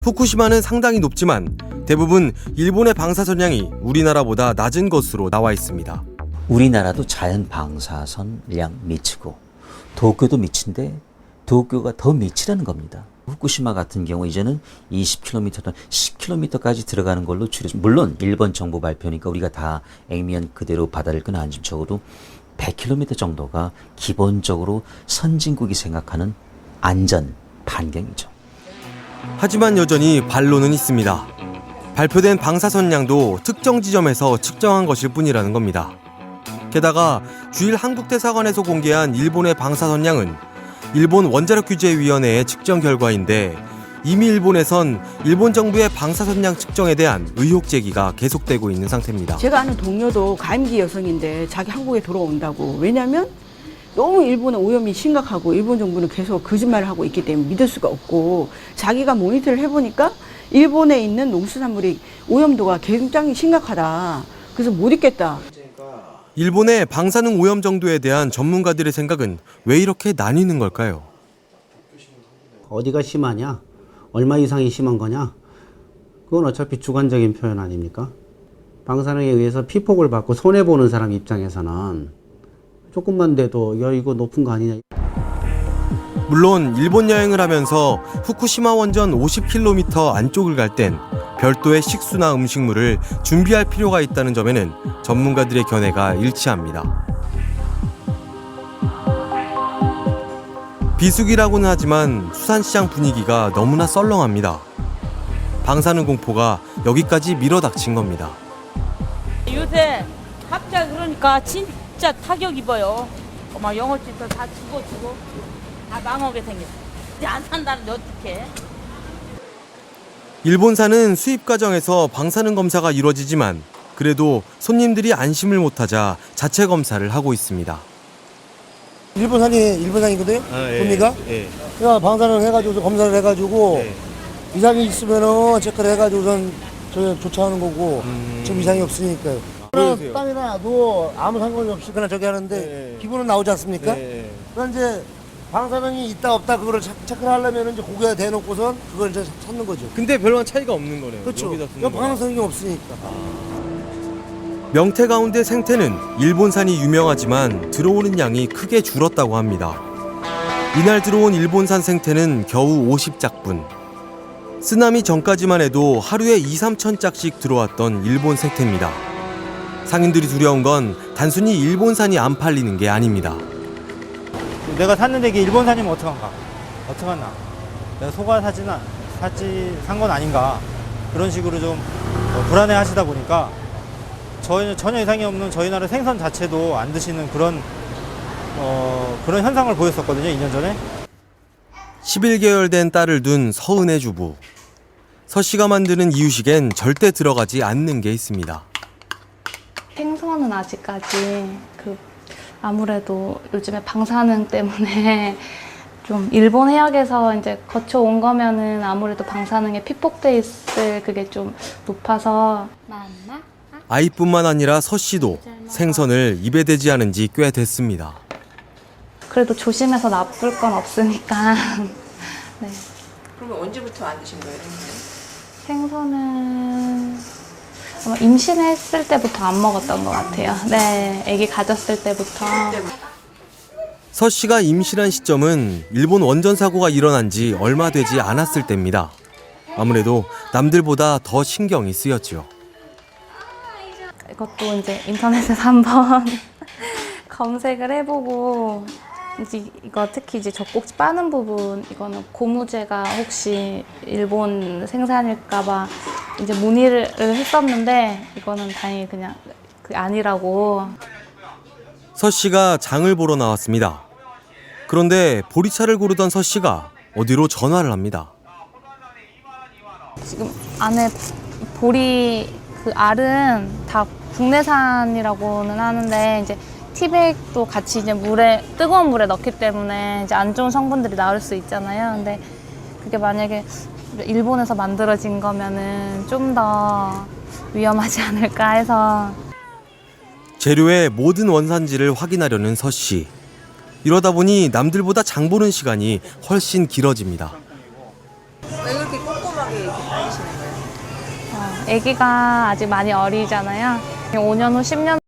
후쿠시마는 상당히 높지만 대부분 일본의 방사선량이 우리나라보다 낮은 것으로 나와 있습니다. 우리나라도 자연 방사선량 미치고 도쿄도 미친데 도쿄가 더 미치라는 겁니다. 후쿠시마 같은 경우 이제는 20km, 10km까지 들어가는 걸로 줄여서, 물론 일본 정부 발표니까 우리가 다 액면 그대로 바다를 끊어안지 적어도 100km 정도가 기본적으로 선진국이 생각하는 안전 반경이죠. 하지만 여전히 반론은 있습니다. 발표된 방사선량도 특정 지점에서 측정한 것일 뿐이라는 겁니다. 게다가 주일 한국대사관에서 공개한 일본의 방사선량은 일본 원자력규제위원회의 측정 결과인데 이미 일본에선 일본 정부의 방사선량 측정에 대한 의혹 제기가 계속되고 있는 상태입니다. 제가 아는 동료도 가임기 여성인데 자기 한국에 돌아온다고. 왜냐면 너무 일본의 오염이 심각하고 일본 정부는 계속 거짓말을 하고 있기 때문에 믿을 수가 없고, 자기가 모니터를 해보니까 일본에 있는 농수산물이 오염도가 굉장히 심각하다. 그래서 못 있겠다. 일본의 방사능 오염 정도에 대한 전문가들의 생각은 왜 이렇게 나뉘는 걸까요? 어디가 심하냐? 얼마 이상이 심한 거냐? 그건 어차피 주관적인 표현 아닙니까? 방사능에 의해서 피폭을 받고 손해보는 사람 입장에서는 조금만 돼도 야 이거 높은 거 아니냐. 물론 일본 여행을 하면서 후쿠시마 원전 50km 안쪽을 갈 땐 별도의 식수나 음식물을 준비할 필요가 있다는 점에는 전문가들의 견해가 일치합니다. 비수기라고는 하지만 수산시장 분위기가 너무나 썰렁합니다. 방사능 공포가 여기까지 밀어닥친 겁니다. 요새 갑자기 그러니까 진짜 타격 입어요. 막 영어집도 다 죽어주고 다 망하게 생겼어. 이제 안 산다는데 어떡해. 일본산은 수입 과정에서 방사능 검사가 이루어지지만 그래도 손님들이 안심을 못하자 자체 검사를 하고 있습니다. 일본산이거든요. 봅니까? 예. 그러니까 방사능 해가지고 검사를 해가지고 이상이 있으면은 체크를 해가지고선 조차하는 거고 지금 이상이 없으니까요. 땀이나 나도 아무 상관이 없이 그냥 저기 하는데 기분은 나오지 않습니까? 그럼 이제 방사능이 있다 없다 그거를 체크를 하려면 이제 고개에 대놓고선 그걸 이제 찾는 거죠. 근데 별반 차이가 없는 거네요. 그렇죠. 이거 방사능이 없으니까. 명태 가운데 생태는 일본산이 유명하지만 들어오는 양이 크게 줄었다고 합니다. 이날 들어온 일본산 생태는 겨우 50짝뿐. 쓰나미 전까지만 해도 하루에 2~3천 짝씩 들어왔던 일본 생태입니다. 상인들이 두려운 건 단순히 일본산이 안 팔리는 게 아닙니다. 내가 샀는데 이게 일본산이면 어떡한가? 어떡하나? 내가 속아 산 건 아닌가? 그런 식으로 좀 불안해 하시다 보니까 전혀 이상이 없는 저희 나라 생선 자체도 안 드시는 그런 현상을 보였었거든요, 2년 전에. 11개월 된 딸을 둔 서은의 주부. 서 씨가 만드는 이유식엔 절대 들어가지 않는 게 있습니다. 생선은 아직까지 아무래도 요즘에 방사능 때문에 좀 일본 해역에서 이제 거쳐온 거면은 아무래도 방사능에 피폭돼 있을 그게 좀 높아서. 맞나? 아이뿐만 아니라 서 씨도 생선을 입에 대지 않은 지 꽤 됐습니다. 그래도 조심해서 나쁠 건 없으니까. 네. 그러면 언제부터 안 드신 거예요? 생선은 아마 임신했을 때부터 안 먹었던 것 같아요. 네, 아기 가졌을 때부터. 서 씨가 임신한 시점은 일본 원전 사고가 일어난 지 얼마 되지 않았을 때입니다. 아무래도 남들보다 더 신경이 쓰였죠. 이것도 이제 인터넷에서 한번 검색을 해보고, 이제 이거 특히 이제 젖꼭지 빠는 부분, 이거는 고무재가 혹시 일본 생산일까봐 이제 문의를 했었는데, 이거는 다행히 그냥 아니라고. 서 씨가 장을 보러 나왔습니다. 그런데 보리차를 고르던 서 씨가 어디로 전화를 합니다. 지금 안에 보리 알은 다 국내산이라고는 하는데, 이제 티백도 같이 이제 뜨거운 물에 넣기 때문에 이제 안 좋은 성분들이 나올 수 있잖아요. 근데 그게 만약에 일본에서 만들어진 거면은 좀 더 위험하지 않을까 해서. 재료의 모든 원산지를 확인하려는 서 씨. 이러다 보니 남들보다 장 보는 시간이 훨씬 길어집니다. 왜 그렇게 꼼꼼하게 다니시는 거예요? 아기가 아직 많이 어리잖아요. 5년 후, 10년